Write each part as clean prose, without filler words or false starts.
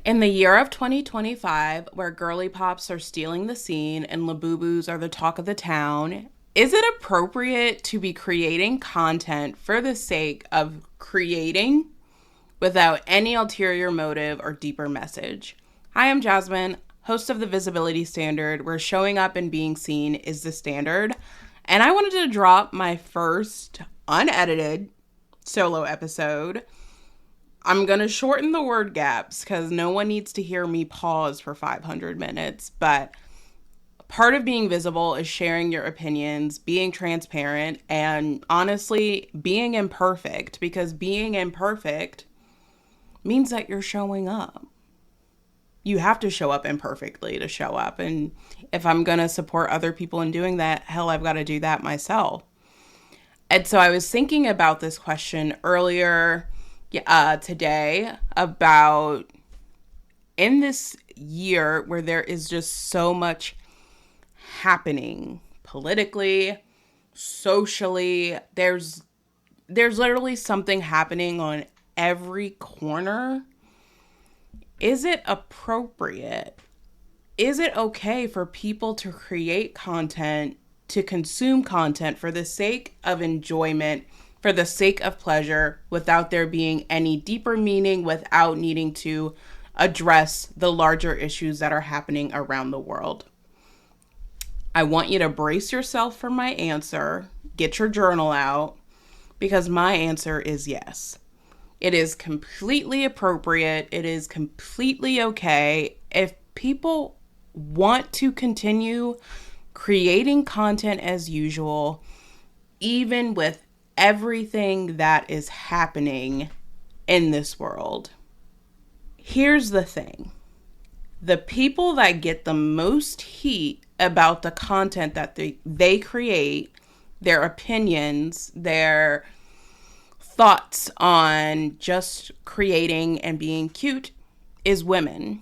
In the year of 2025, where girly pops are stealing the scene and Labubus are the talk of the town, is it appropriate to be creating content for the sake of creating without any ulterior motive or deeper message? Hi, I'm Jazzmyn, host of the Visibility Standard, where showing up and being seen is the standard. And I wanted to drop my first unedited solo episode. I'm going to shorten the word gaps because no one needs to hear me pause for 500 minutes. But part of being visible is sharing your opinions, being transparent, and honestly, being imperfect. Because being imperfect means that you're showing up. You have to show up imperfectly to show up. And if I'm going to support other people in doing that, hell, I've got to do that myself. And so I was thinking about this question earlier today about in this year where there is just so much happening politically, socially, there's literally something happening on every corner. Is it appropriate? Is it okay for people to create content, to consume content for the sake of enjoyment, for the sake of pleasure, without there being any deeper meaning, without needing to address the larger issues that are happening around the world? I want you to brace yourself for my answer. Get your journal out, because my answer is yes. It is completely appropriate. It is completely okay if people want to continue creating content as usual, even with everything that is happening in this world. Here's the thing. The people that get the most heat about the content that they create, their opinions, their thoughts on just creating and being cute, is women.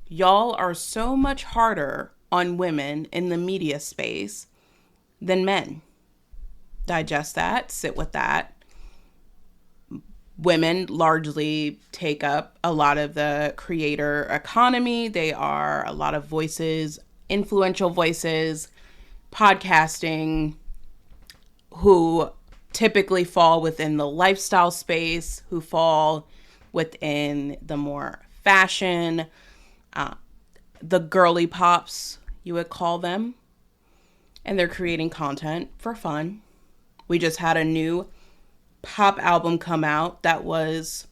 Y'all are so much harder on women in the media space than men. Digest that, sit with that. Women largely take up a lot of the creator economy. They are a lot of voices, influential voices, podcasting, who typically fall within the lifestyle space, who fall within the more fashion, the girly pops, you would call them. And they're creating content for fun. We just had a new pop album come out that was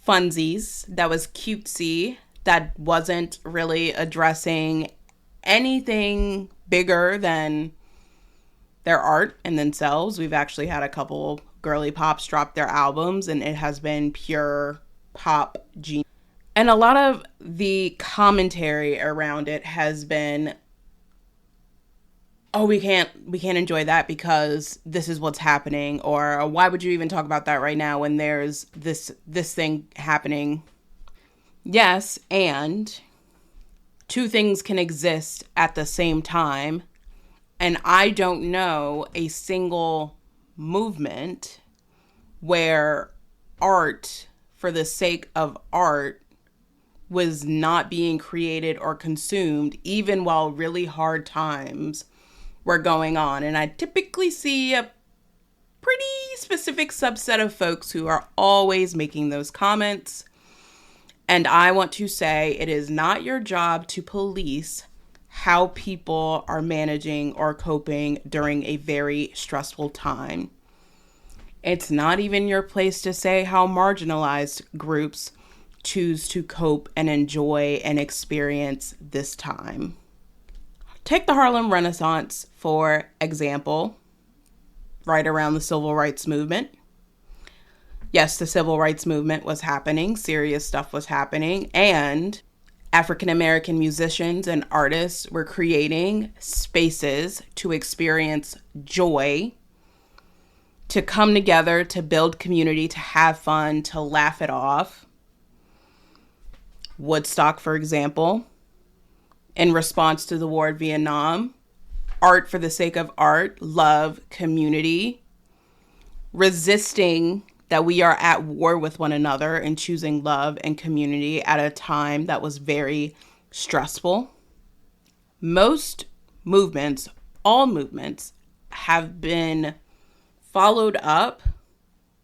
funsies, that was cutesy, that wasn't really addressing anything bigger than their art and themselves. We've actually had a couple girly pops drop their albums, and it has been pure pop genius. And a lot of the commentary around it has been, oh, we can't enjoy that because this is what's happening, or why would you even talk about that right now when there's this thing happening? Yes, and two things can exist at the same time. And I don't know a single movement where art for the sake of art was not being created or consumed, even while really hard times were going on. And I typically see a pretty specific subset of folks who are always making those comments. And I want to say it is not your job to police how people are managing or coping during a very stressful time. It's not even your place to say how marginalized groups choose to cope and enjoy and experience this time. Take the Harlem Renaissance, for example, right around the civil rights movement. Yes, the civil rights movement was happening, serious stuff was happening, and African American musicians and artists were creating spaces to experience joy, to come together, to build community, to have fun, to laugh it off. Woodstock, for example, in response to the war in Vietnam, art for the sake of art, love, community, resisting that we are at war with one another and choosing love and community at a time that was very stressful. Most movements, all movements, have been followed up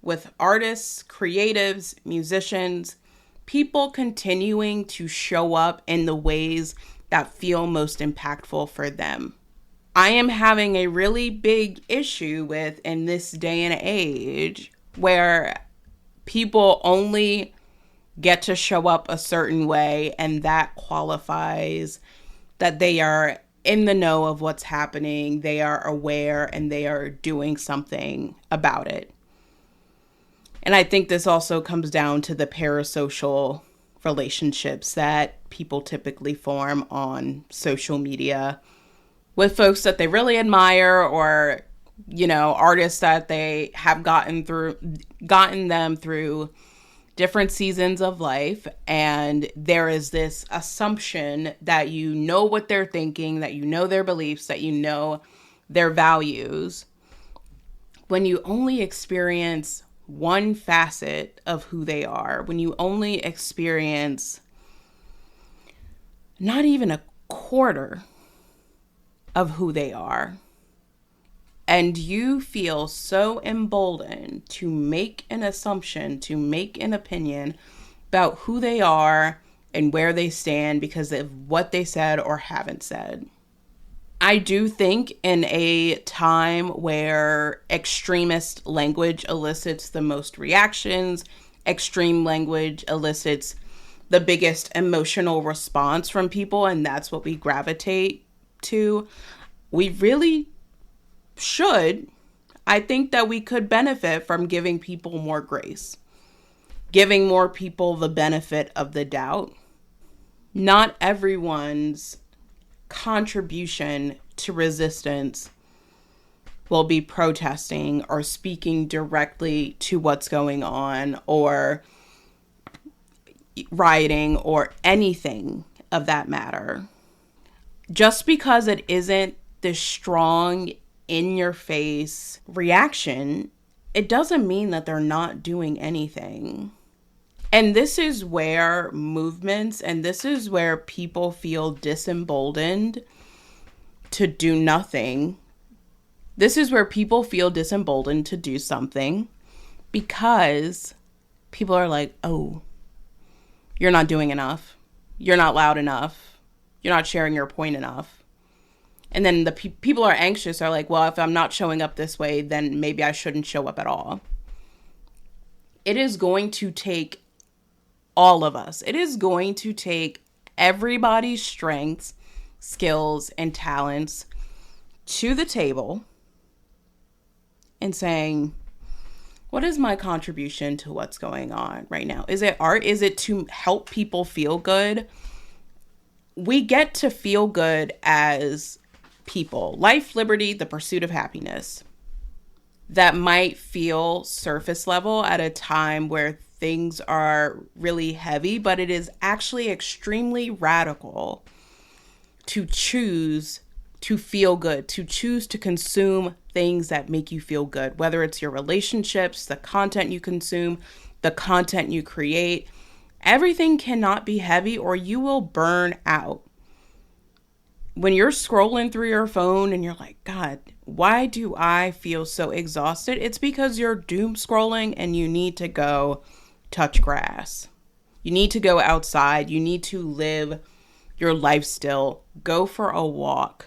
with artists, creatives, musicians, people continuing to show up in the ways that feel most impactful for them. I am having a really big issue with, in this day and age, where people only get to show up a certain way, and that qualifies that they are in the know of what's happening, they are aware, and they are doing something about it. And I think this also comes down to the parasocial relationships that people typically form on social media with folks that they really admire, or artists that they have gotten them through different seasons of life. And there is this assumption that you know what they're thinking, that you know their beliefs, that you know their values, when you only experience one facet of who they are, when you only experience not even a quarter of who they are. And you feel so emboldened to make an assumption, to make an opinion about who they are and where they stand because of what they said or haven't said. I do think in a time where extremist language elicits the most reactions, extreme language elicits the biggest emotional response from people, and that's what we gravitate to, we really should, I think that we could benefit from giving people more grace, giving more people the benefit of the doubt. Not everyone's contribution to resistance will be protesting or speaking directly to what's going on or rioting or anything of that matter. Just because it isn't this strong, in-your-face reaction, it doesn't mean that they're not doing anything. And this is where movements, and this is where people feel disemboldened to do nothing. This is where people feel disemboldened to do something because people are like, oh, you're not doing enough. You're not loud enough. You're not sharing your point enough. And then the people are anxious, are like, well, if I'm not showing up this way, then maybe I shouldn't show up at all. It is going to take all of us. It is going to take everybody's strengths, skills, and talents to the table and saying, what is my contribution to what's going on right now? Is it art? Is it to help people feel good? We get to feel good as people. Life, liberty, the pursuit of happiness. That might feel surface level at a time where things are really heavy, but it is actually extremely radical to choose to feel good, to choose to consume things that make you feel good, whether it's your relationships, the content you consume, the content you create. Everything cannot be heavy or you will burn out. When you're scrolling through your phone and you're like, God, why do I feel so exhausted? It's because you're doom scrolling and you need to go touch grass. You need to go outside. You need to live your life still. Go for a walk.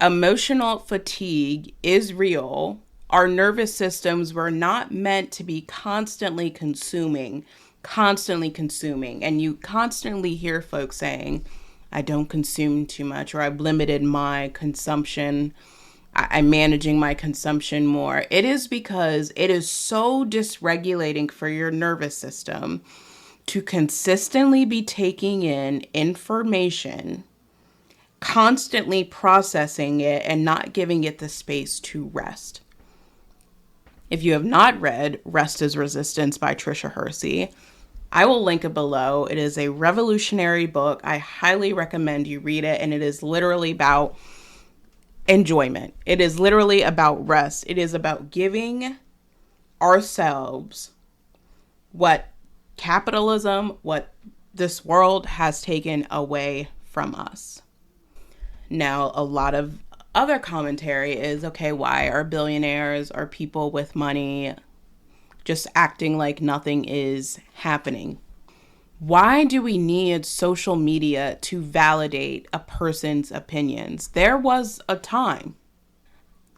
Emotional fatigue is real. Our nervous systems were not meant to be constantly consuming. And you constantly hear folks saying, I don't consume too much, or I've limited my consumption. I'm managing my consumption more. It is because it is so dysregulating for your nervous system to consistently be taking in information, constantly processing it, and not giving it the space to rest. If you have not read Rest is Resistance by Tricia Hersey, I will link it below. It is a revolutionary book. I highly recommend you read it, and it is literally about enjoyment. It is literally about rest. It is about giving ourselves what capitalism, what this world has taken away from us. Now, a lot of other commentary is, okay, why are billionaires or people with money just acting like nothing is happening? Why do we need social media to validate a person's opinions? There was a time,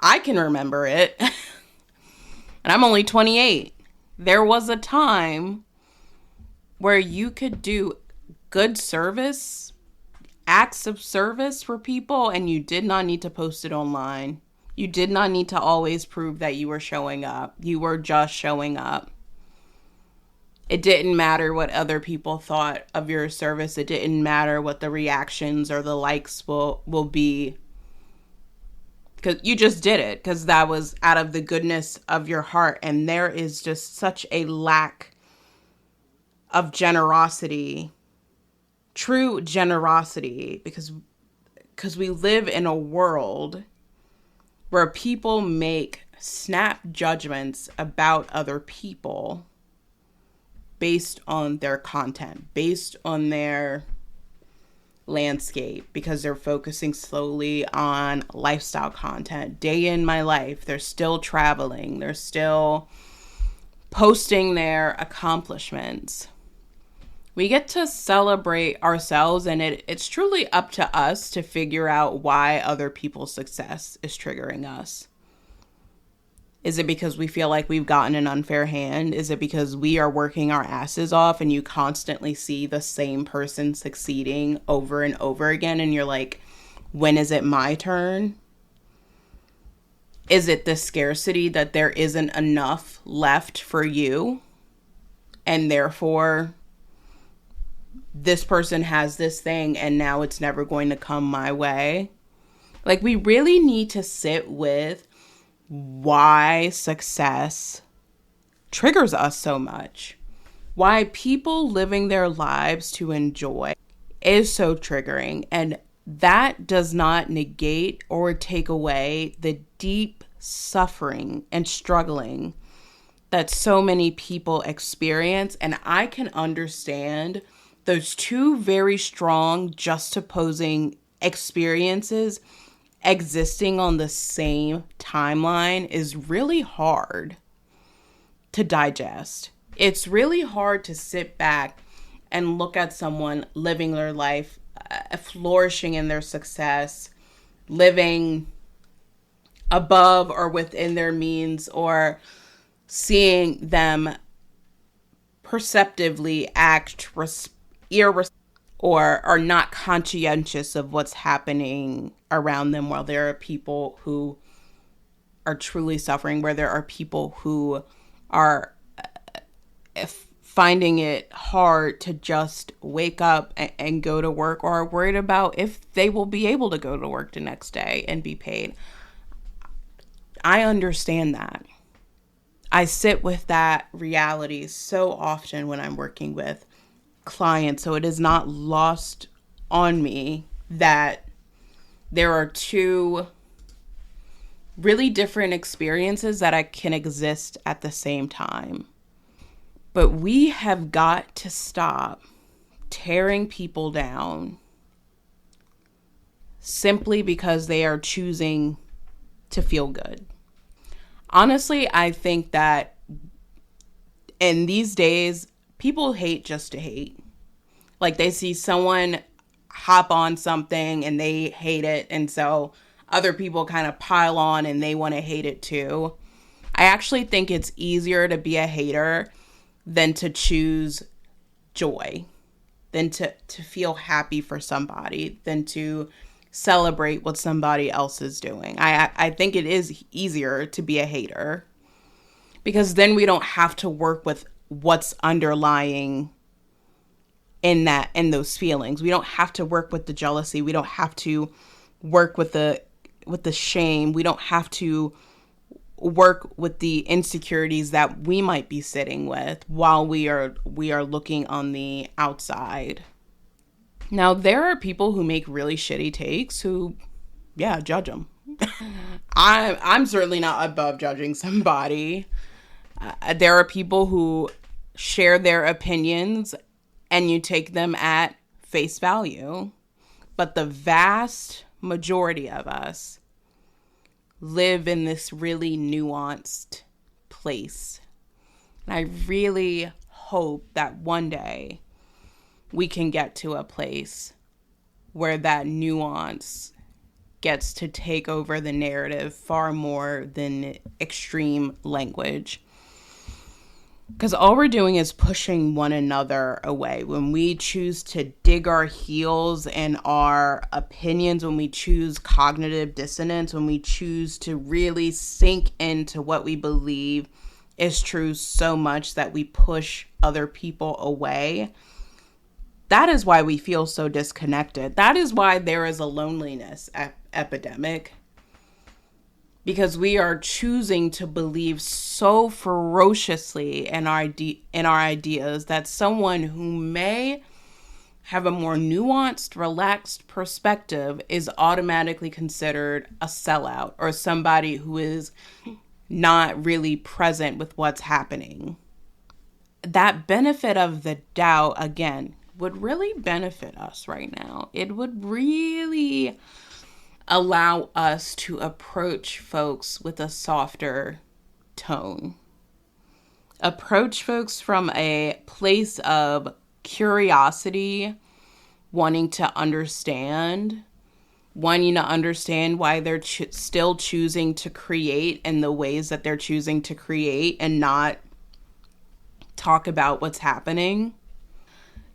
I can remember it, and I'm only 28. There was a time where you could do good service, acts of service for people, and you did not need to post it online. You did not need to always prove that you were showing up. You were just showing up. It didn't matter what other people thought of your service. It didn't matter what the reactions or the likes will be. Because you just did it, because that was out of the goodness of your heart. And there is just such a lack of generosity, true generosity, because we live in a world where people make snap judgments about other people based on their content, based on their landscape, because they're focusing slowly on lifestyle content. Day in my life, they're still traveling, they're still posting their accomplishments. We get to celebrate ourselves, and it's truly up to us to figure out why other people's success is triggering us. Is it because we feel like we've gotten an unfair hand? Is it because we are working our asses off and you constantly see the same person succeeding over and over again and you're like, when is it my turn? Is it the scarcity that there isn't enough left for you and therefore this person has this thing and now it's never going to come my way? Like, we really need to sit with why success triggers us so much. Why people living their lives to enjoy is so triggering. And that does not negate or take away the deep suffering and struggling that so many people experience. And I can understand those two very strong juxtaposing experiences existing on the same timeline is really hard to digest. It's really hard to sit back and look at someone living their life, flourishing in their success, living above or within their means, or seeing them perceptively act irresponsible or are not conscientious of what's happening around them, while there are people who are truly suffering, where there are people who are finding it hard to just wake up and go to work, or are worried about if they will be able to go to work the next day and be paid. I understand that. I sit with that reality so often when I'm working with clients, so it is not lost on me that there are two really different experiences that can exist at the same time. But we have got to stop tearing people down simply because they are choosing to feel good. Honestly, I think that in these days, people hate just to hate. Like, they see someone hop on something and they hate it, and so other people kind of pile on and they want to hate it too. I actually think it's easier to be a hater than to choose joy, than to feel happy for somebody, than to celebrate what somebody else is doing. I think it is easier to be a hater because then we don't have to work with what's underlying in those feelings. We don't have to work with the jealousy. We don't have to work with the shame. We don't have to work with the insecurities that we might be sitting with while we are looking on the outside. Now, there are people who make really shitty takes who, judge them. I'm certainly not above judging somebody. There are people who share their opinions and you take them at face value. But the vast majority of us live in this really nuanced place. And I really hope that one day we can get to a place where that nuance gets to take over the narrative far more than extreme language. Because all we're doing is pushing one another away. When we choose to dig our heels in our opinions, when we choose cognitive dissonance, when we choose to really sink into what we believe is true so much that we push other people away, that is why we feel so disconnected. That is why there is a loneliness epidemic. Because we are choosing to believe so ferociously in our ideas that someone who may have a more nuanced, relaxed perspective is automatically considered a sellout or somebody who is not really present with what's happening. That benefit of the doubt, again, would really benefit us right now. It would really allow us to approach folks with a softer tone. Approach folks from a place of curiosity, wanting to understand why they're still choosing to create in the ways that they're choosing to create and not talk about what's happening.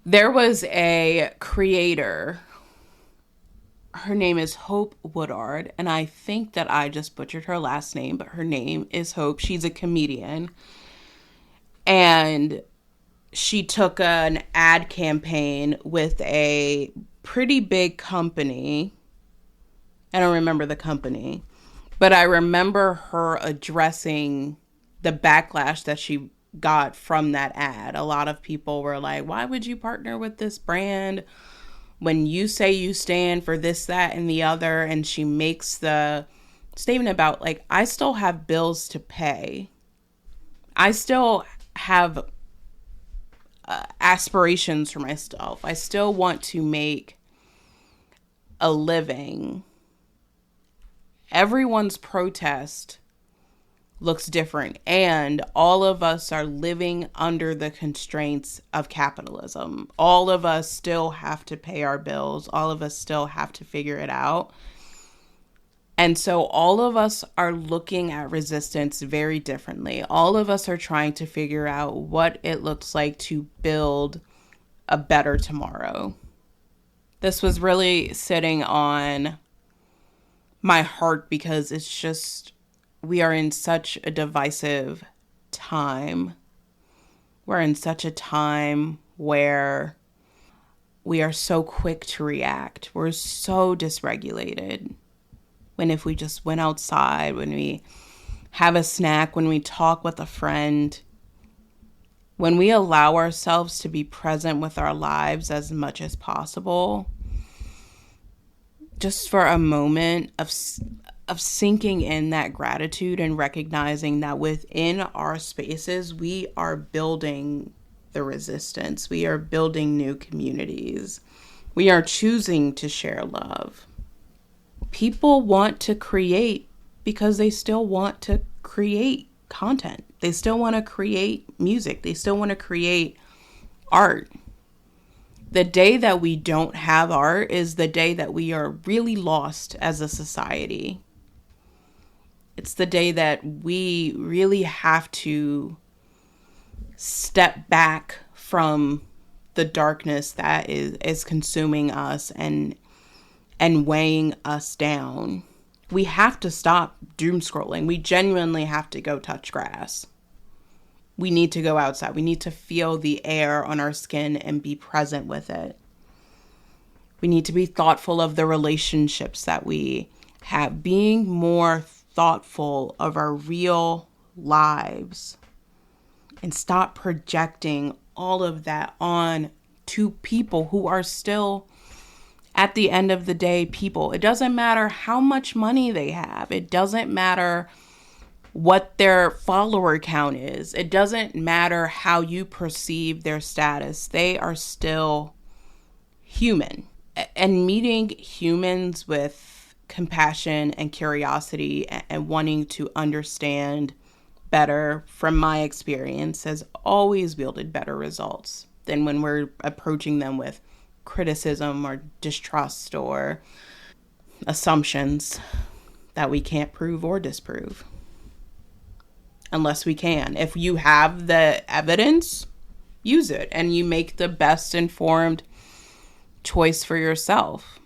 There was a creator. Her name is Hope Woodard, and I think that I just butchered her last name, but her name is Hope. She's a comedian, and she took an ad campaign with a pretty big company. I don't remember the company, but I remember her addressing the backlash that she got from that ad. A lot of people were like, why would you partner with this brand when you say you stand for this, that, and the other? And she makes the statement about, like, I still have bills to pay. I still have aspirations for myself. I still want to make a living. Everyone's protest looks different, and all of us are living under the constraints of capitalism. All of us still have to pay our bills. All of us still have to figure it out. And so all of us are looking at resistance very differently. All of us are trying to figure out what it looks like to build a better tomorrow. This was really sitting on my heart because it's just, we are in such a divisive time. We're in such a time where we are so quick to react. We're so dysregulated. When if we just went outside, when we have a snack, when we talk with a friend, when we allow ourselves to be present with our lives as much as possible, just for a moment of sinking in that gratitude and recognizing that within our spaces, we are building the resistance. We are building new communities. We are choosing to share love. People want to create because they still want to create content. They still want to create music. They still want to create art. The day that we don't have art is the day that we are really lost as a society. It's the day that we really have to step back from the darkness that is consuming us and weighing us down. We have to stop doom scrolling. We genuinely have to go touch grass. We need to go outside. We need to feel the air on our skin and be present with it. We need to be thoughtful of the relationships that we have, being more thoughtful of our real lives, and stop projecting all of that on to people who are still, at the end of the day, people. It doesn't matter how much money they have. It doesn't matter what their follower count is. It doesn't matter how you perceive their status. They are still human. And meeting humans with compassion and curiosity and wanting to understand better, from my experience, has always yielded better results than when we're approaching them with criticism or distrust or assumptions that we can't prove or disprove. Unless we can. If you have the evidence, use it, and you make the best informed choice for yourself.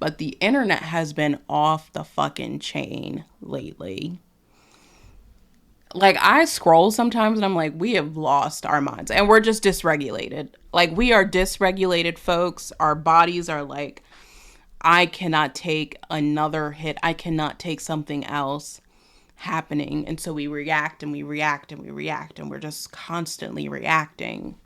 But the internet has been off the fucking chain lately. Like, I scroll sometimes and I'm like, we have lost our minds and we're just dysregulated. Like, we are dysregulated, folks. Our bodies are like, I cannot take another hit. I cannot take something else happening. And so we react and we react and we react, and we're just constantly reacting.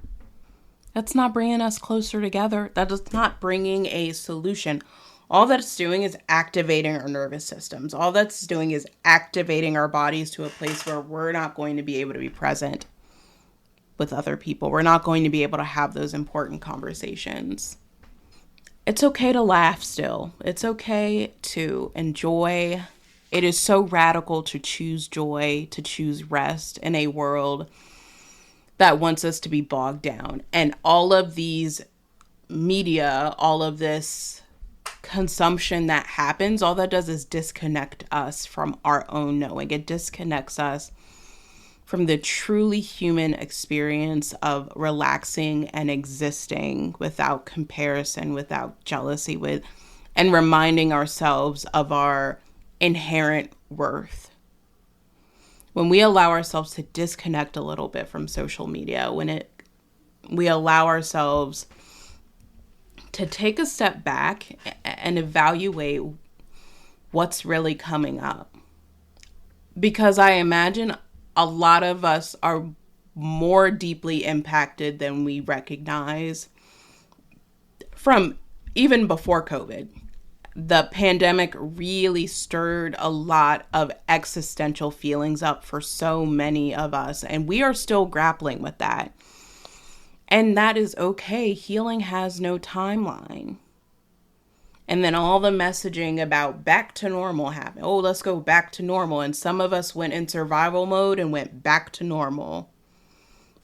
That's not bringing us closer together. That is not bringing a solution. All that's doing is activating our nervous systems. All that's doing is activating our bodies to a place where we're not going to be able to be present with other people. We're not going to be able to have those important conversations. It's okay to laugh still. It's okay to enjoy. It is so radical to choose joy, to choose rest in a world that wants us to be bogged down. And all of these media, all of this consumption that happens, all that does is disconnect us from our own knowing. It disconnects us from the truly human experience of relaxing and existing without comparison, without jealousy, and reminding ourselves of our inherent worth. When we allow ourselves to disconnect a little bit from social media, we allow ourselves to take a step back and evaluate what's really coming up. Because I imagine a lot of us are more deeply impacted than we recognize from even before COVID. The pandemic really stirred a lot of existential feelings up for so many of us, and we are still grappling with that. And that is okay. Healing has no timeline. And then all the messaging about back to normal happened. Oh, let's go back to normal. And some of us went in survival mode and went back to normal.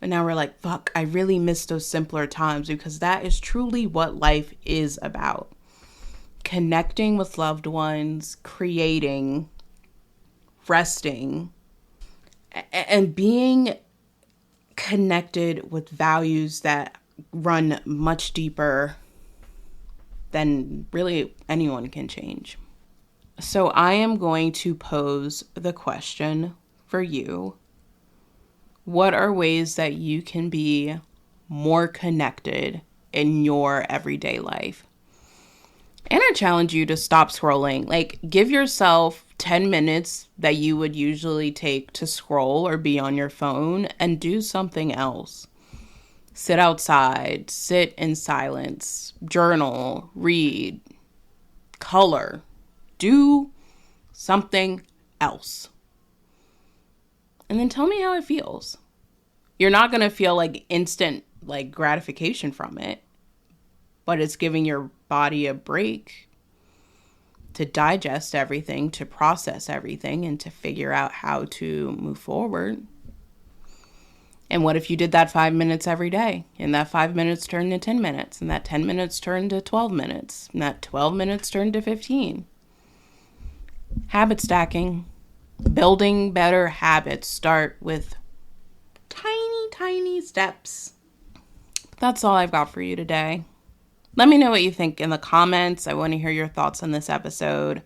And now we're like, fuck, I really miss those simpler times, because that is truly what life is about. Connecting with loved ones, creating, resting, and being connected with values that run much deeper than really anyone can change. So I am going to pose the question for you. What are ways that you can be more connected in your everyday life? And I challenge you to stop scrolling. Like, give yourself 10 minutes that you would usually take to scroll or be on your phone and do something else. Sit outside, sit in silence, journal, read, color, do something else. And then tell me how it feels. You're not going to feel like instant gratification from it, but it's giving your body a break to digest everything, to process everything, and to figure out how to move forward. And what if you did that 5 minutes every day, and that 5 minutes turned to 10 minutes, and that 10 minutes turned to 12 minutes, and that 12 minutes turned to 15? Habit stacking. Building better habits start with tiny steps. That's all I've got for you today. Let me know what you think in the comments. I want to hear your thoughts on this episode.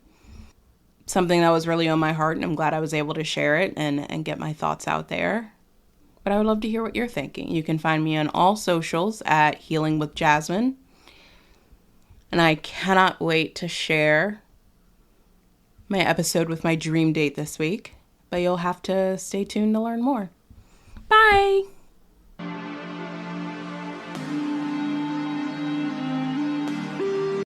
Something that was really on my heart, and I'm glad I was able to share it and get my thoughts out there. But I would love to hear what you're thinking. You can find me on all socials at Healing with Jazzmyn. And I cannot wait to share my episode with my dream date this week. But you'll have to stay tuned to learn more. Bye!